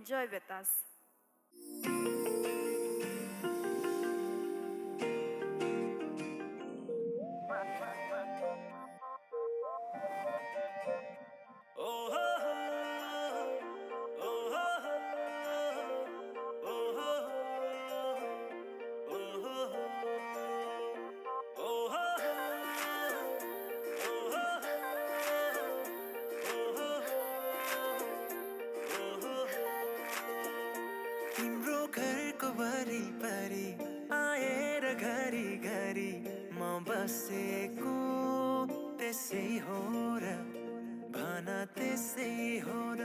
enjoy with us. तिम्रो घरको वरिपरि आएर घरी घरी म बसेको त्यसै हो र भन त्यसै हो र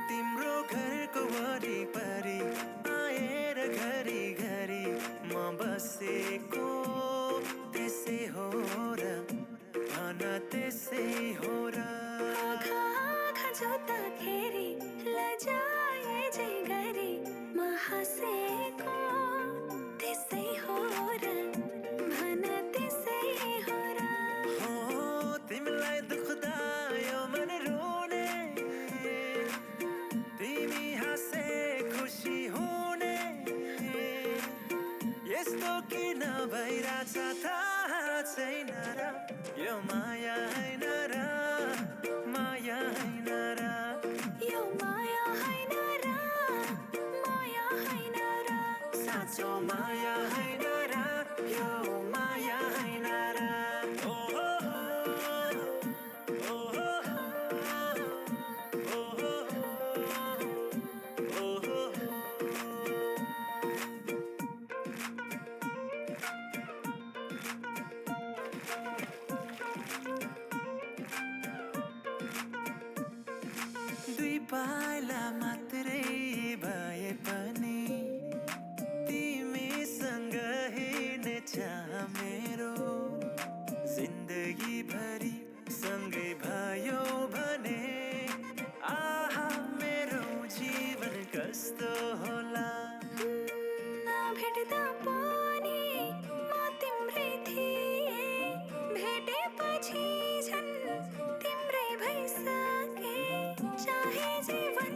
तिम्रो घरको वरिपरि आएर घरी घरी म बसेको त्यसै हो र भन त्यसै हो र जोत्दाखेरि लजाए जे गरी म हाँसेको त्यसै हो र भन त्यसै हो र तिमीलाई दुख्दा यो मन रोने तिमी हाँसे खुसी हुने यस्तो किन भइरहेछ थाहा छैन र यो माया हैन र माया हैन र यो माया हैन र माया हैन र साँचो माया हैन र यो माया हैन र दुई पाइला मात्रै भए पनि तिमीसँग हिँड्ने चाह मेरो जिन्दगी भरि सँगै भयो भने आहा मेरो जीवन कस्तो होला भेट्दा पनि म तिम्रै थिएँ भेटेपछि झन् तिम्रै भइसके चाहे जीवन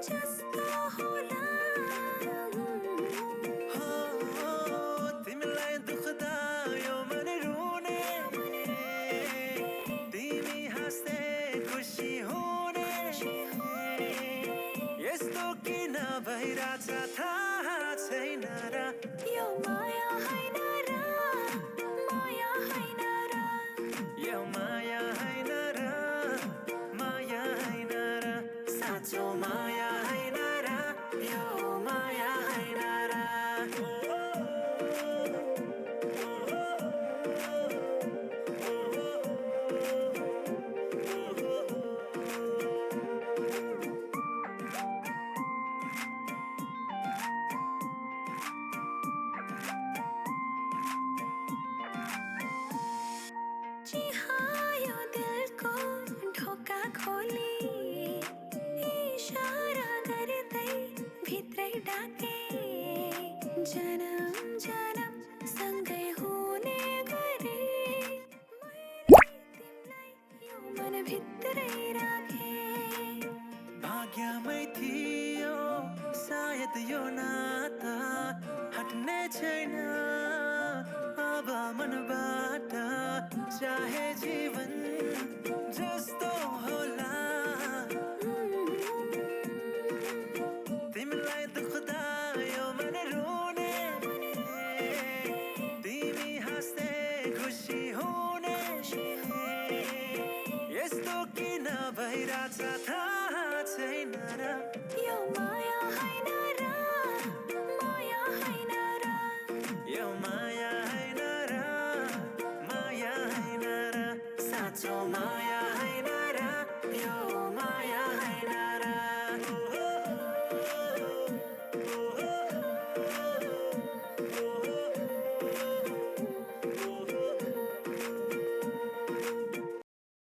जस्तो होला तिमीलाई दुख्दा यो मन रोने तिमी हाँस्दै खुसी हुने यस्तो किन भइरहेछ थाहा छैन र यो माया हैन र माया हैन र यो माया हैन र माया हैन र साँचो माया हैन र यो माया हैन र चिहायो दिलको ढोका खोली इशारा गर्दै भित्रै डाके जन्म जन्म सँगै हुने गरे मैले तिमीलाई यो मन भित्रै राखे भाग्यमै थियो सायद यो नाता हट्ने छैन अब मनबाट चाहे जीवन जस्तो होला तिमीलाई दुख्दा यो मन रोने तिमी हाँस्दै खुसी हुने यस्तो किन भइरहेछ